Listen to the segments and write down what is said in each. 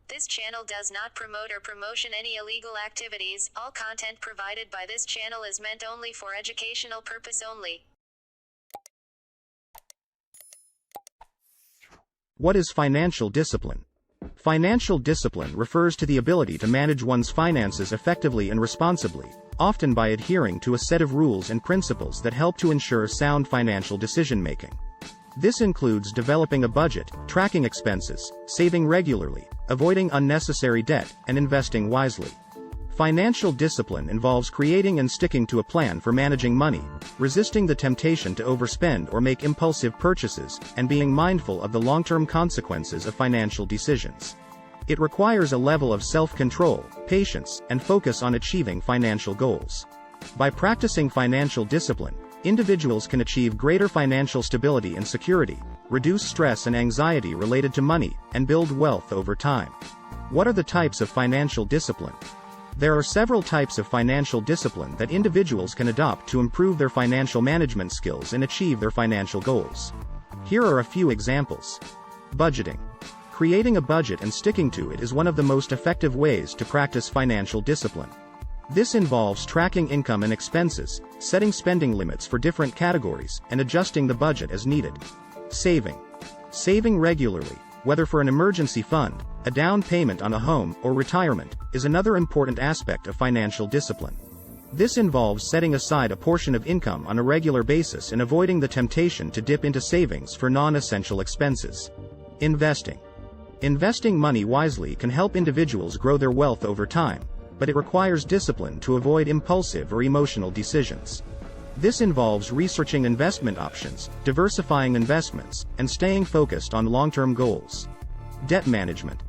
This channel does not promote or promotion any illegal activities. All content provided by this channel is meant only for educational purpose only. What is financial discipline? Financial discipline refers to the ability to manage one's finances effectively and responsibly, often by adhering to a set of rules and principles that help to ensure sound financial decision-making. This includes developing a budget, tracking expenses, saving regularly, avoiding unnecessary debt, and investing wisely. Financial discipline involves creating and sticking to a plan for managing money, resisting the temptation to overspend or make impulsive purchases, and being mindful of the long-term consequences of financial decisions. It requires a level of self-control, patience, and focus on achieving financial goals. By practicing financial discipline, individuals can achieve greater financial stability and security, reduce stress and anxiety related to money, and build wealth over time. What are the types of financial discipline? There are several types of financial discipline that individuals can adopt to improve their financial management skills and achieve their financial goals. Here are a few examples. Budgeting. Creating a budget and sticking to it is one of the most effective ways to practice financial discipline. This involves tracking income and expenses, setting spending limits for different categories, and adjusting the budget as needed. Saving. Saving regularly, whether for an emergency fund, a down payment on a home, or retirement, is another important aspect of financial discipline. This involves setting aside a portion of income on a regular basis and avoiding the temptation to dip into savings for non-essential expenses. Investing. Investing money wisely can help individuals grow their wealth over time, but it requires discipline to avoid impulsive or emotional decisions. This involves researching investment options, diversifying investments, and staying focused on long-term goals. Debt management.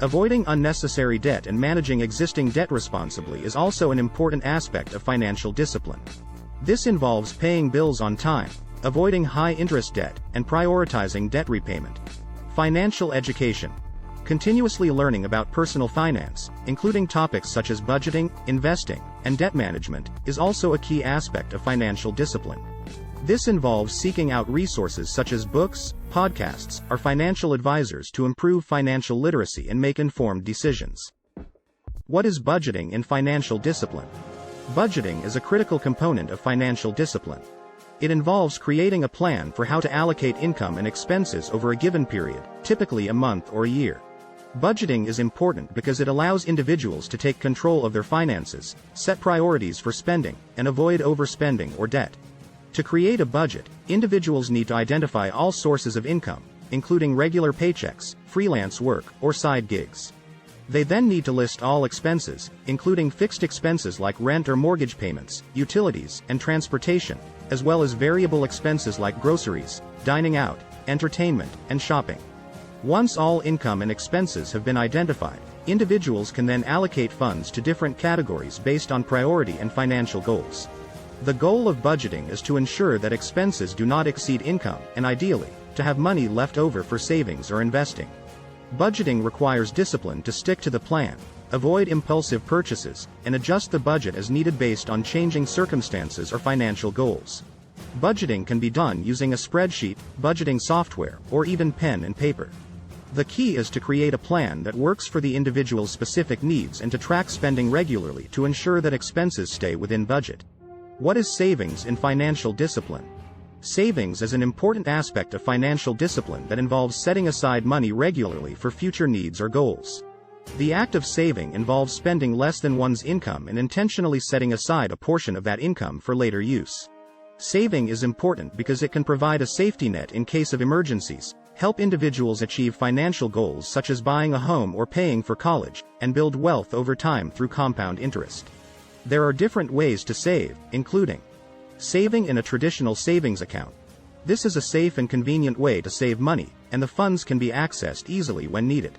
Avoiding unnecessary debt and managing existing debt responsibly is also an important aspect of financial discipline. This involves paying bills on time, avoiding high-interest debt, and prioritizing debt repayment. Financial education. Continuously learning about personal finance, including topics such as budgeting, investing, and debt management, is also a key aspect of financial discipline. This involves seeking out resources such as books, podcasts, or financial advisors to improve financial literacy and make informed decisions. What is budgeting in financial discipline? Budgeting is a critical component of financial discipline. It involves creating a plan for how to allocate income and expenses over a given period, typically a month or a year. Budgeting is important because it allows individuals to take control of their finances, set priorities for spending, and avoid overspending or debt. To create a budget, individuals need to identify all sources of income, including regular paychecks, freelance work, or side gigs. They then need to list all expenses, including fixed expenses like rent or mortgage payments, utilities, and transportation, as well as variable expenses like groceries, dining out, entertainment, and shopping. Once all income and expenses have been identified, individuals can then allocate funds to different categories based on priority and financial goals. The goal of budgeting is to ensure that expenses do not exceed income, and ideally, to have money left over for savings or investing. Budgeting requires discipline to stick to the plan, avoid impulsive purchases, and adjust the budget as needed based on changing circumstances or financial goals. Budgeting can be done using a spreadsheet, budgeting software, or even pen and paper. The key is to create a plan that works for the individual's specific needs and to track spending regularly to ensure that expenses stay within budget. What is savings in financial discipline? Savings is an important aspect of financial discipline that involves setting aside money regularly for future needs or goals. The act of saving involves spending less than one's income and intentionally setting aside a portion of that income for later use. Saving is important because it can provide a safety net in case of emergencies, help individuals achieve financial goals such as buying a home or paying for college, and build wealth over time through compound interest. There are different ways to save, including saving in a traditional savings account. This is a safe and convenient way to save money, and the funds can be accessed easily when needed.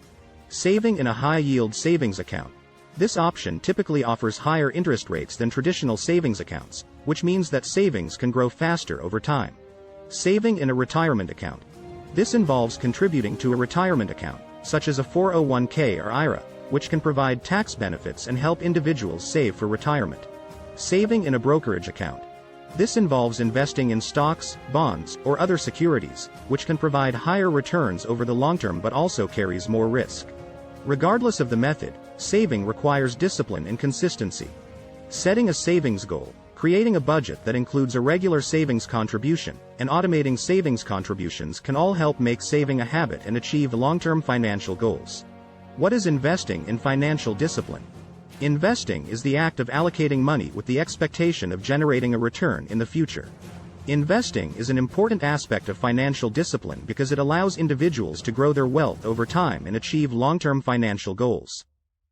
Saving in a high-yield savings account. This option typically offers higher interest rates than traditional savings accounts, which means that savings can grow faster over time. Saving in a retirement account. This involves contributing to a retirement account, such as a 401k or IRA, which can provide tax benefits and help individuals save for retirement. Saving in a brokerage account. This involves investing in stocks, bonds, or other securities, which can provide higher returns over the long term but also carries more risk. Regardless of the method, saving requires discipline and consistency. Setting a savings goal, creating a budget that includes a regular savings contribution, and automating savings contributions can all help make saving a habit and achieve long-term financial goals. What is investing in financial discipline? Investing is the act of allocating money with the expectation of generating a return in the future. Investing is an important aspect of financial discipline because it allows individuals to grow their wealth over time and achieve long-term financial goals.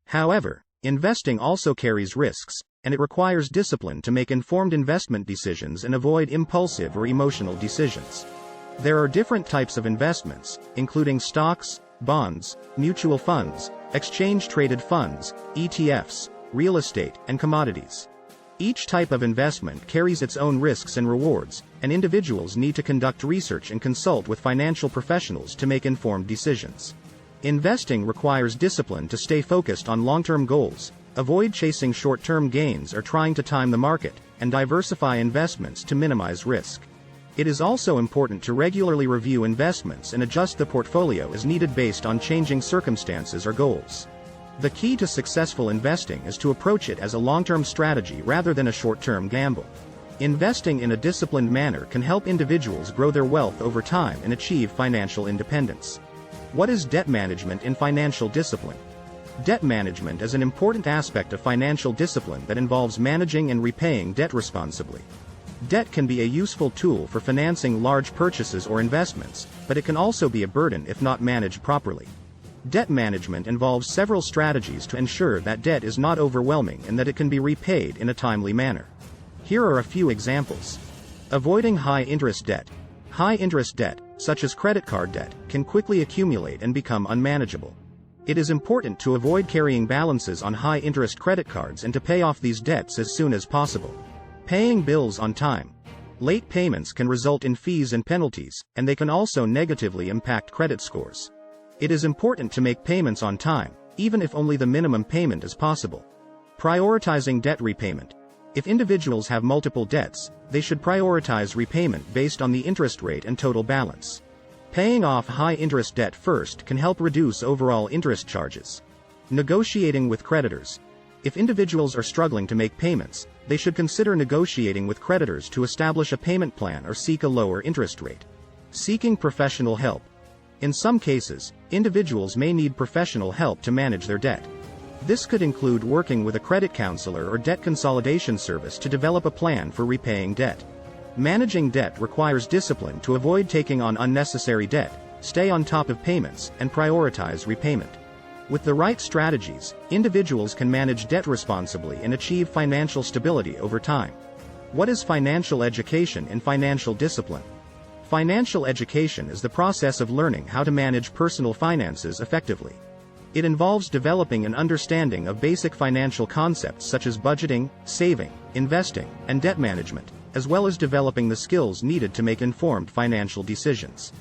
However, investing also carries risks, and it requires discipline to make informed investment decisions and avoid impulsive or emotional decisions. There are different types of investments, including stocks, bonds, mutual funds, exchange-traded funds, ETFs, real estate, and commodities. Each type of investment carries its own risks and rewards, and individuals need to conduct research and consult with financial professionals to make informed decisions. Investing requires discipline to stay focused on long-term goals, avoid chasing short-term gains or trying to time the market, and diversify investments to minimize risk. It is also important to regularly review investments and adjust the portfolio as needed based on changing circumstances or goals. The key to successful investing is to approach it as a long-term strategy rather than a short-term gamble. Investing in a disciplined manner can help individuals grow their wealth over time and achieve financial independence. What is debt management in financial discipline? Debt management is an important aspect of financial discipline that involves managing and repaying debt responsibly. Debt can be a useful tool for financing large purchases or investments, but it can also be a burden if not managed properly. Debt management involves several strategies to ensure that debt is not overwhelming and that it can be repaid in a timely manner. Here are a few examples. Avoiding high-interest debt. High-interest debt, such as credit card debt, can quickly accumulate and become unmanageable. It is important to avoid carrying balances on high-interest credit cards and to pay off these debts as soon as possible. Paying bills on time. Late payments can result in fees and penalties, and they can also negatively impact credit scores. It is important to make payments on time, even if only the minimum payment is possible. Prioritizing debt repayment. If individuals have multiple debts, they should prioritize repayment based on the interest rate and total balance. Paying off high-interest debt first can help reduce overall interest charges. Negotiating with creditors. If individuals are struggling to make payments, they should consider negotiating with creditors to establish a payment plan or seek a lower interest rate. Seeking professional help. In some cases, individuals may need professional help to manage their debt. This could include working with a credit counselor or debt consolidation service to develop a plan for repaying debt. Managing debt requires discipline to avoid taking on unnecessary debt, stay on top of payments, and prioritize repayment. With the right strategies, individuals can manage debt responsibly and achieve financial stability over time. What is financial education and financial discipline? Financial education is the process of learning how to manage personal finances effectively. It involves developing an understanding of basic financial concepts such as budgeting, saving, investing, and debt management, as well as developing the skills needed to make informed financial decisions.